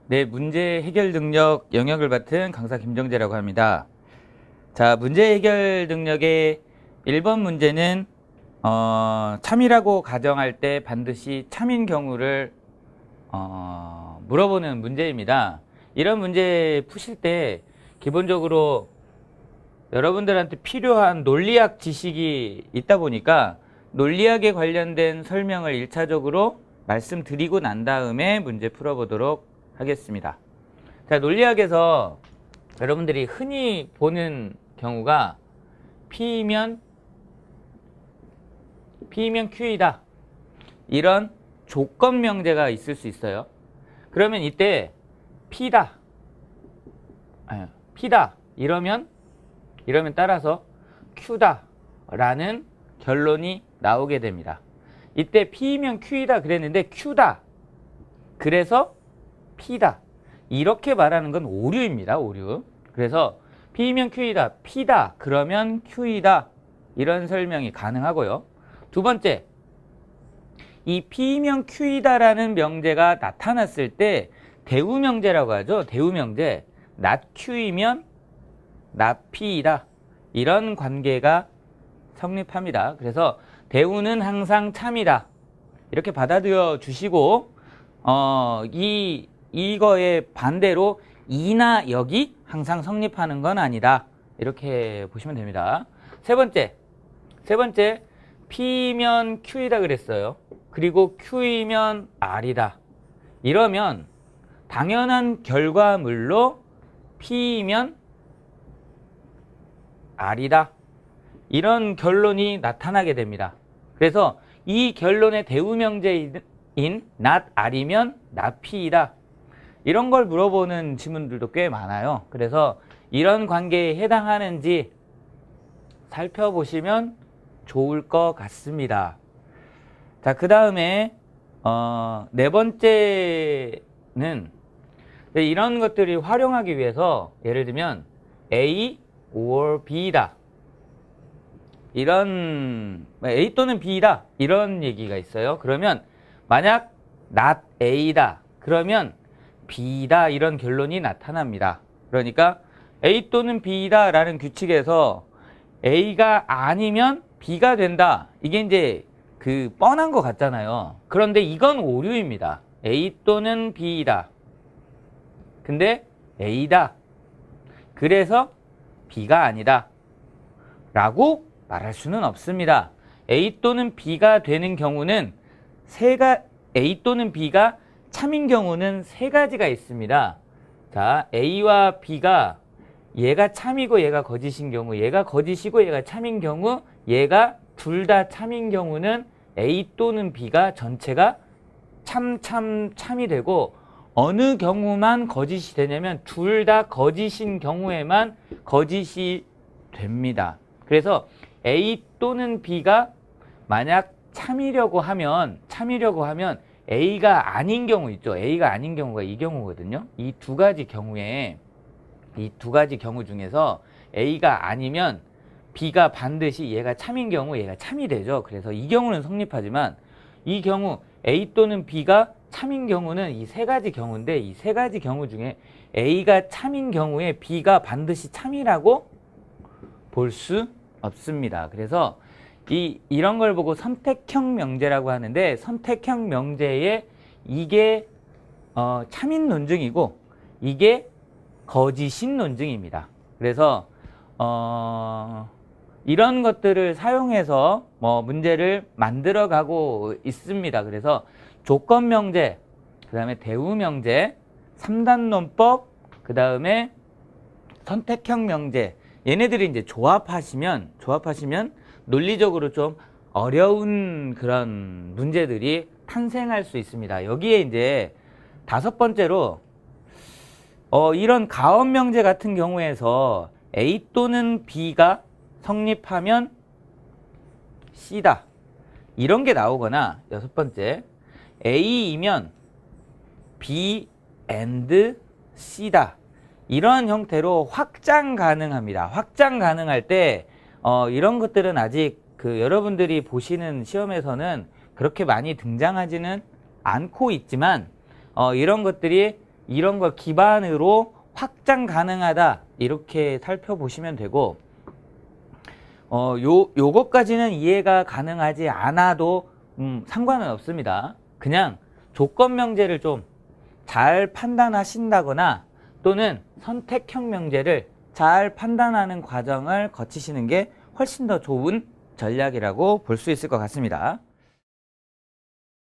네, 문제 해결 능력 영역을 맡은 강사 김정재라고 합니다. 자, 문제 해결 능력의 1번 문제는 참이라고 가정할 때 반드시 참인 경우를 물어보는 문제입니다. 이런 문제 푸실 때 기본적으로 여러분들한테 필요한 논리학 지식이 있다 보니까 논리학에 관련된 설명을 1차적으로 말씀드리고 난 다음에 문제 풀어보도록 하겠습니다. 자, 논리학에서 여러분들이 흔히 보는 경우가 P면 Q이다. 이런 조건 명제가 있을 수 있어요. 그러면 이때 P다. 이러면 따라서 Q다 라는 결론이 나오게 됩니다. 이때 P면 Q이다 그랬는데 Q다. 그래서 P다. 이렇게 말하는 건 오류입니다. 오류. 그래서 P면 Q이다. P다. 그러면 Q이다. 이런 설명이 가능하고요. 두 번째, 이 P면 Q이다라는 명제가 나타났을 때 대우명제라고 하죠. 대우명제. not Q이면 not P이다. 이런 관계가 성립합니다. 그래서 대우는 항상 참이다. 이렇게 받아들여 주시고 이거의 반대로 이나 역이 항상 성립하는 건 아니다. 이렇게 보시면 됩니다. 세 번째 P면 Q이다 그랬어요. 그리고 Q이면 R이다. 이러면 당연한 결과물로 P이면 R이다. 이런 결론이 나타나게 됩니다. 그래서 이 결론의 대우명제인 not R이면 not P이다. 이런 걸 물어보는 지문들도 꽤 많아요. 그래서 이런 관계에 해당하는지 살펴보시면 좋을 것 같습니다. 자, 그 다음에 네 번째는 이런 것들이 활용하기 위해서 예를 들면 A or B다. 이런 A 또는 B다. 이런 얘기가 있어요. 그러면 만약 not A다. 그러면 B다. 이런 결론이 나타납니다. 그러니까 A 또는 B다 라는 규칙에서 A가 아니면 B가 된다. 이게 이제 그 뻔한 것 같잖아요. 그런데 이건 오류입니다. A 또는 B다. 근데 A다. 그래서 B가 아니다. 라고 말할 수는 없습니다. A 또는 B가 되는 경우는 A 또는 B가 참인 경우는 세 가지가 있습니다. 자, A와 B가 얘가 참이고 얘가 거짓인 경우, 얘가 거짓이고 얘가 참인 경우, 얘가 둘 다 참인 경우는 A 또는 B가 전체가 참이 되고, 어느 경우만 거짓이 되냐면 둘 다 거짓인 경우에만 거짓이 됩니다. 그래서 A 또는 B가 만약 참이려고 하면 A가 아닌 경우 있죠. A가 아닌 경우가 이 경우거든요. 이 두 가지 경우 중에서 A가 아니면 B가 반드시 얘가 참인 경우 얘가 참이 되죠. 그래서 이 경우는 성립하지만 이 경우 A 또는 B가 참인 경우는 이 세 가지 경우인데 이 세 가지 경우 중에 A가 참인 경우에 B가 반드시 참이라고 볼 수 없습니다. 그래서 이런 걸 보고 선택형 명제라고 하는데 선택형 명제에 이게 참인 논증이고 이게 거짓인 논증입니다. 그래서 이런 것들을 사용해서 문제를 만들어 가고 있습니다. 그래서 조건 명제, 그 다음에 대우 명제, 3단 논법, 그 다음에 선택형 명제. 얘네들이 이제 조합하시면 논리적으로 좀 어려운 그런 문제들이 탄생할 수 있습니다. 여기에 이제 다섯 번째로 이런 가업 명제 같은 경우에서 A 또는 B가 성립하면 C다. 이런 게 나오거나 여섯 번째 A이면 B and C다. 이런 형태로 확장 가능합니다. 확장 가능할 때 이런 것들은 아직 여러분들이 보시는 시험에서는 그렇게 많이 등장하지는 않고 있지만 이런 것들이 이런 걸 기반으로 확장 가능하다 이렇게 살펴보시면 되고 요것까지는 이해가 가능하지 않아도 상관은 없습니다. 그냥 조건 명제를 좀 잘 판단하신다거나 또는 선택형 명제를 잘 판단하는 과정을 거치시는 게 훨씬 더 좋은 전략이라고 볼 수 있을 것 같습니다.